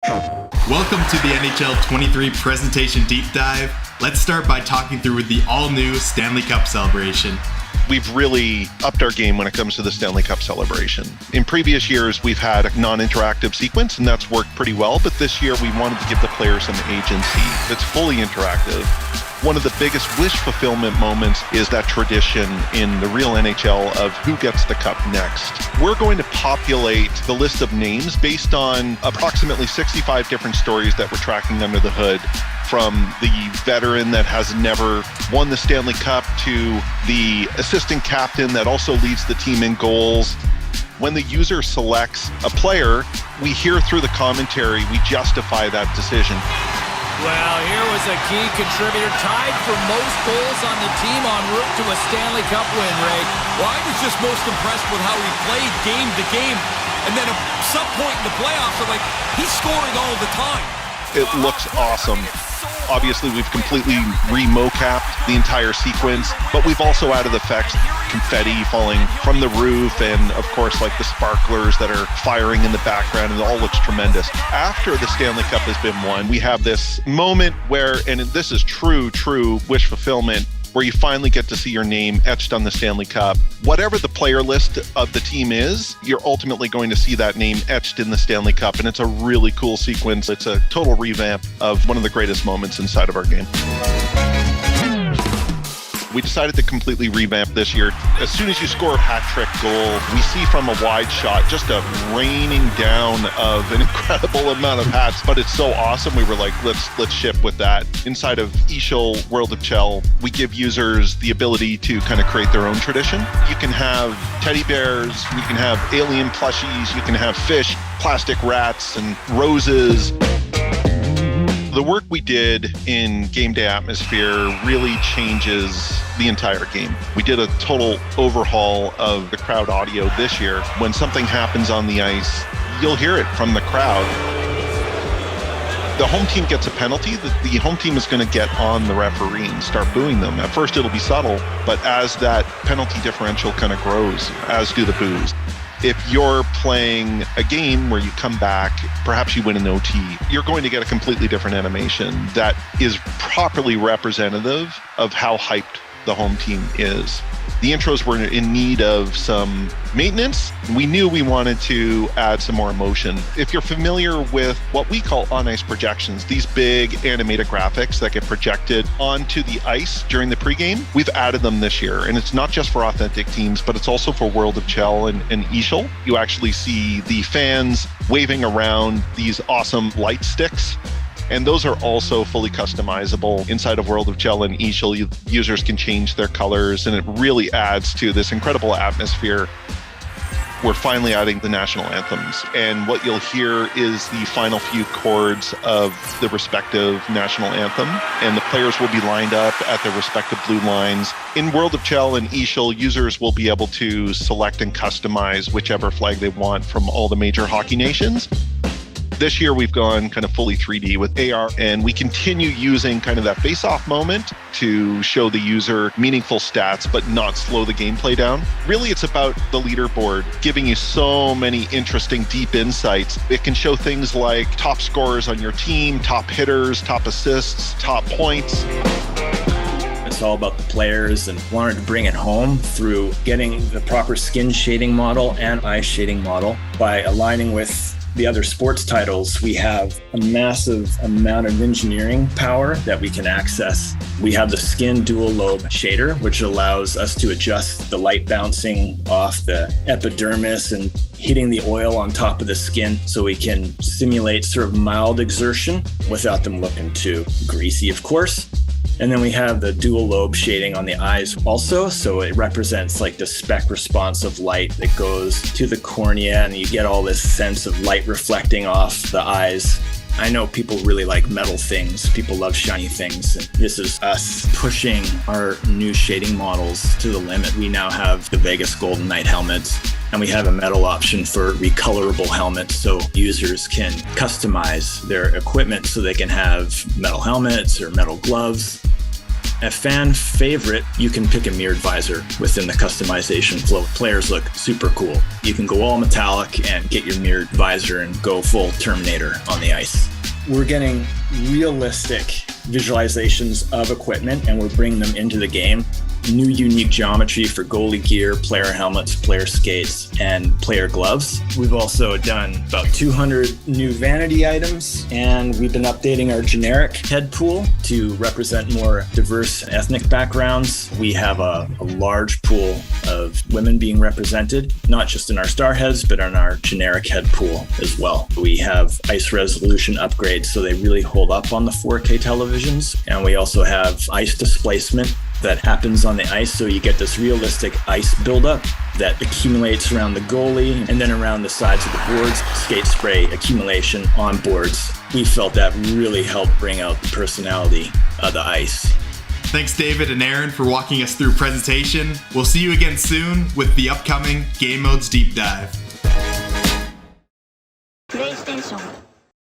Welcome to the NHL 23 presentation deep dive. Let's start by talking through the all-new Stanley Cup celebration. We've really upped our game when it comes to the Stanley Cup celebration. In previous years, we've had a non-interactive sequence, and that's worked pretty well, but this year we wanted to give the players some agency. It's fully interactive. One of the biggest wish fulfillment moments is that tradition in the real NHL of who gets the cup next. We're going to populate the list of names based on approximately 65 different stories that we're tracking under the hood, from the veteran that has never won the Stanley Cup to the assistant captain that also leads the team in goals. When the user selects a player, we hear through the commentary, we justify that decision. Well, here was a key contributor, tied for most goals on the team en route to a Stanley Cup win, Ray. Well, I was just most impressed with how he played game to game. And then at some point in the playoffs, I'm like, he's scoring all the time. It looks awesome. Obviously, we've completely re-mocapped the entire sequence, but we've also added effects, confetti falling from the roof, and of course, like the sparklers that are firing in the background, and it all looks tremendous. After the Stanley Cup has been won, we have this moment where, and this is true wish fulfillment, where you finally get to see your name etched on the Stanley Cup. Whatever the player list of the team is, you're ultimately going to see that name etched in the Stanley Cup, and it's a really cool sequence. It's a total revamp of one of the greatest moments inside of our game. We decided to completely revamp this year. As soon as you score a hat trick goal, we see from a wide shot just a raining down of an incredible amount of hats, but it's so awesome. We were like, let's ship with that. Inside of eShul World of Chell, we give users the ability to kind of create their own tradition. You can have teddy bears, you can have alien plushies, you can have fish, plastic rats, and roses. The work we did in game day atmosphere really changes the entire game. We did a total overhaul of the crowd audio this year. When something happens on the ice, you'll hear it from the crowd. The home team gets a penalty. The home team is going to get on the referee and start booing them. At first it'll be subtle, but as that penalty differential kind of grows, as do the boos. If you're playing a game where you come back, perhaps you win an OT, you're going to get a completely different animation that is properly representative of how hyped the home team is. The intros were in need of some maintenance. We knew we wanted to add some more emotion. If you're familiar with what we call on-ice projections, these big animated graphics that get projected onto the ice during the pregame, we've added them this year. And it's not just for authentic teams, but it's also for World of Chell and eShul. You actually see the fans waving around these awesome light sticks. And those are also fully customizable inside of World of Chell and eShul. Users can change their colors, and it really adds to this incredible atmosphere. We're finally adding the national anthems, and what you'll hear is the final few chords of the respective national anthem, and the players will be lined up at their respective blue lines. In World of Chell and eShul, users will be able to select and customize whichever flag they want from all the major hockey nations. This year, we've gone kind of fully 3D with AR, and we continue using kind of that face-off moment to show the user meaningful stats, but not slow the gameplay down. Really, it's about the leaderboard, giving you so many interesting, deep insights. It can show things like top scorers on your team, top hitters, top assists, top points. It's all about the players, and wanted to bring it home through getting the proper skin shading model and eye shading model. By aligning with the other sports titles, we have a massive amount of engineering power that we can access. We have the skin dual lobe shader, which allows us to adjust the light bouncing off the epidermis and hitting the oil on top of the skin, so we can simulate sort of mild exertion without them looking too greasy, of course. And then we have the dual lobe shading on the eyes also. So it represents like the spec response of light that goes to the cornea, and you get all this sense of light reflecting off the eyes. I know people really like metal things. People love shiny things. And this is us pushing our new shading models to the limit. We now have the Vegas Golden Knight helmets, and we have a metal option for recolorable helmets, so users can customize their equipment so they can have metal helmets or metal gloves. A fan favorite, you can pick a mirrored visor within the customization flow. Players look super cool. You can go all metallic and get your mirrored visor and go full Terminator on the ice. We're getting realistic visualizations of equipment and we're bringing them into the game. New unique geometry for goalie gear, player helmets, player skates, and player gloves. We've also done about 200 new vanity items, and we've been updating our generic head pool to represent more diverse ethnic backgrounds. We have a large pool of women being represented, not just in our star heads, but in our generic head pool as well. We have ice resolution upgrades, so they really hold up on the 4K televisions, and we also have ice displacement that happens on the ice, so you get this realistic ice buildup that accumulates around the goalie and then around the sides of the boards, skate spray accumulation on boards. We felt that really helped bring out the personality of the ice. Thanks, David and Aaron, for walking us through presentation. We'll see you again soon with the upcoming Game Modes Deep Dive.